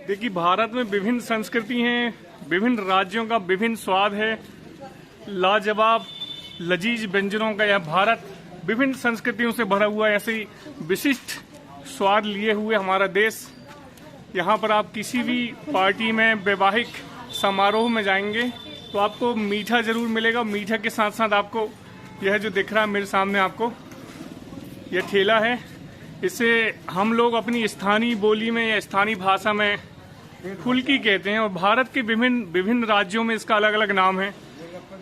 देखिए, भारत में विभिन्न संस्कृति हैं, विभिन्न राज्यों का विभिन्न स्वाद है। लाजवाब लजीज व्यंजनों का यह भारत विभिन्न संस्कृतियों से भरा हुआ ऐसे ही विशिष्ट स्वाद लिए हुए हमारा देश। यहाँ पर आप किसी भी पार्टी में, वैवाहिक समारोह में जाएंगे तो आपको मीठा जरूर मिलेगा। मीठा के साथ साथ आपको यह जो दिख रहा है मेरे सामने, आपको यह ठेला है। इसे हम लोग अपनी स्थानीय बोली में या स्थानीय भाषा में फुल्की कहते हैं और भारत के विभिन्न राज्यों में इसका अलग अलग नाम है।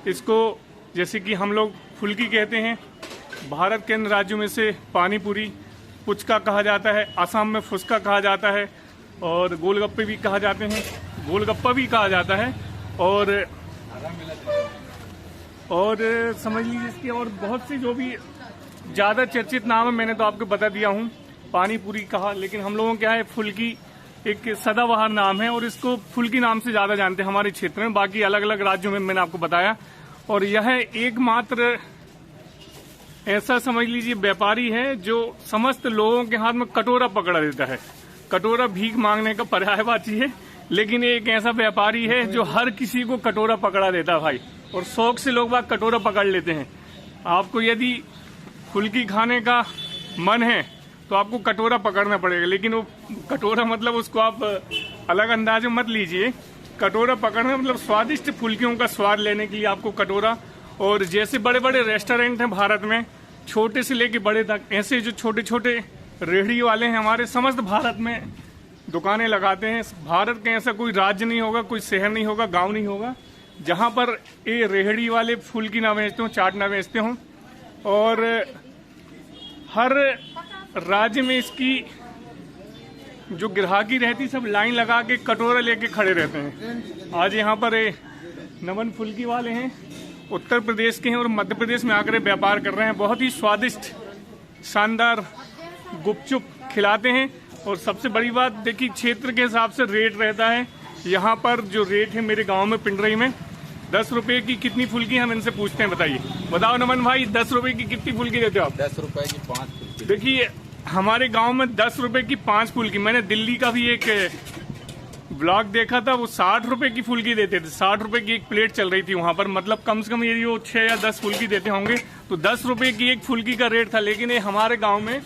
इसको जैसे कि हम लोग फुल्की कहते हैं, भारत के अन्य राज्यों में से पानी पूरी, पुचका कहा जाता है, असम में फुसका कहा जाता है और गोलगप्पे भी कहा जाते हैं, गोलगप्पा भी कहा जाता है। और समझ लीजिए इसके और बहुत सी जो भी ज़्यादा चर्चित नाम है मैंने तो आपको बता दिया हूँ। पानी पूरी कहा, लेकिन हम लोगों क्या है, फुल्की एक सदाबहार नाम है और इसको फुल्की नाम से ज़्यादा जानते हैं हमारे क्षेत्र में। बाकी अलग अलग राज्यों में मैंने आपको बताया। और यह एकमात्र ऐसा समझ लीजिए व्यापारी है जो समस्त लोगों के हाथ में कटोरा पकड़ा देता है। कटोरा भीख मांगने का पर्यायवाची है, लेकिन एक ऐसा व्यापारी है जो हर किसी को कटोरा पकड़ा देता है भाई। और शौक से लोग बाग कटोरा पकड़ लेते हैं। आपको यदि फुल्की खाने का मन है तो आपको कटोरा पकड़ना पड़ेगा, लेकिन वो कटोरा मतलब उसको आप अलग अंदाज में मत लीजिए। कटोरा पकड़ना मतलब स्वादिष्ट फुल्कियों का स्वाद लेने के लिए आपको कटोरा। और जैसे बड़े बड़े रेस्टोरेंट हैं भारत में, छोटे से लेके बड़े तक, ऐसे जो छोटे छोटे रेहड़ी वाले हैं हमारे समस्त भारत में दुकानें लगाते हैं। भारत के ऐसा कोई राज्य नहीं होगा, कोई शहर नहीं होगा, गांव नहीं होगा जहां पर ये रेहड़ी वाले फुल्की ना बेचते हों, चाट ना बेचते हों। और हर राज्य में इसकी जो ग्राहकी रहती, सब लाइन लगा के कटोरा लेके खड़े रहते हैं। आज यहाँ पर नमन फुल्की वाले हैं, उत्तर प्रदेश के हैं और मध्य प्रदेश में आकर व्यापार कर रहे हैं। बहुत ही स्वादिष्ट शानदार गुपचुप खिलाते हैं। और सबसे बड़ी बात देखिए, क्षेत्र के हिसाब से रेट रहता है। यहाँ पर जो रेट है मेरे गांव में पिंडरई में 10 रुपए की कितनी फुल्की, हम इनसे पूछते हैं। बताइए, बताओ नमन भाई, 10 रुपए की कितनी फुल्की देते हो आप? 10 रुपए की 5 फुल्की। देखिए, हमारे गांव में 10 रुपए की 5 फुल्की। मैंने दिल्ली का भी एक ब्लॉग देखा था, वो 60 रुपए की फुल्की देते थे। 60 रुपए की एक प्लेट चल रही थी वहां पर। मतलब कम से कम यदि वो 6 या 10 फुल्की देते होंगे तो 10 रुपए की एक फुल्की का रेट था। लेकिन ये हमारे गाँव में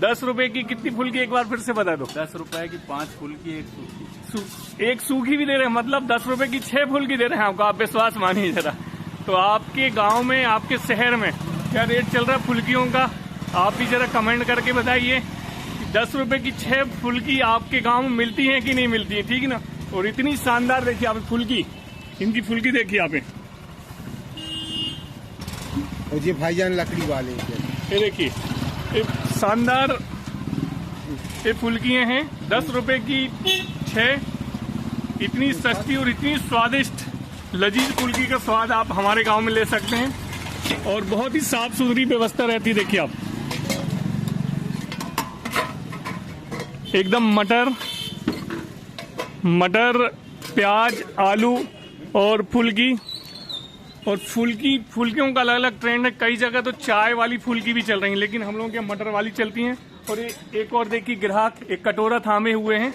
10 रुपए की कितनी फुल्की, एक बार फिर से बता दो? 10 रुपए की 5 फुल्की, एक सूखी भी दे रहे हैं। मतलब 10 रुपए की 6 फुल्की दे रहे हैं आपको। आप विश्वास मानिए जरा। तो आपके गांव में, आपके शहर में क्या रेट चल रहा है फुल्कियों का, आप भी जरा कमेंट करके बताइए। 10 रुपए की 6 फुल्की आपके गांव में मिलती है कि नहीं मिलती है, ठीक है ना? और इतनी शानदार देखिए आप फुल्की, इनकी फुल्की देखिए आप। और ये भाईजान लकड़ी वाले, ये देखिए, ये शानदार ये फुल्कियाँ हैं। 10 रुपए की 6, इतनी सस्ती और इतनी स्वादिष्ट लजीज फुल्की का स्वाद आप हमारे गांव में ले सकते हैं। और बहुत ही साफ सुथरी व्यवस्था रहती है। देखिए आप, एकदम मटर, प्याज, आलू और फुल्की। और फुल्कियों का अलग अलग ट्रेंड है। कई जगह तो चाय वाली फुल्की भी चल रही है, लेकिन हम लोगों के मटर वाली चलती हैं। और एक और देखिए, ग्राहक एक कटोरा थामे हुए हैं,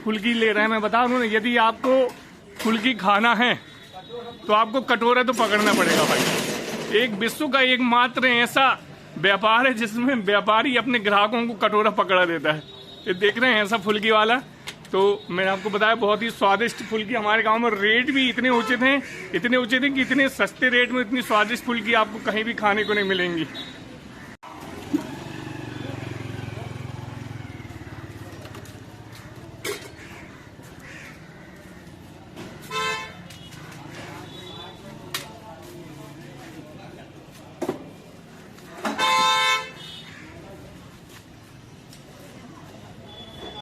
फुल्की ले रहे हैं। मैं बता दूं, यदि आपको फुल्की खाना है तो आपको कटोरा तो पकड़ना पड़ेगा भाई। एक विश्व का एकमात्र ऐसा व्यापार है जिसमें व्यापारी अपने ग्राहकों को कटोरा पकड़ा देता है। ये देख रहे हैं ऐसा फुल्की वाला। तो मैंने आपको बताया, बहुत ही स्वादिष्ट फुल्की। हमारे गांव में रेट भी इतने उचित हैं कि इतने सस्ते रेट में इतनी स्वादिष्ट फुल्की आपको कहीं भी खाने को नहीं मिलेंगी।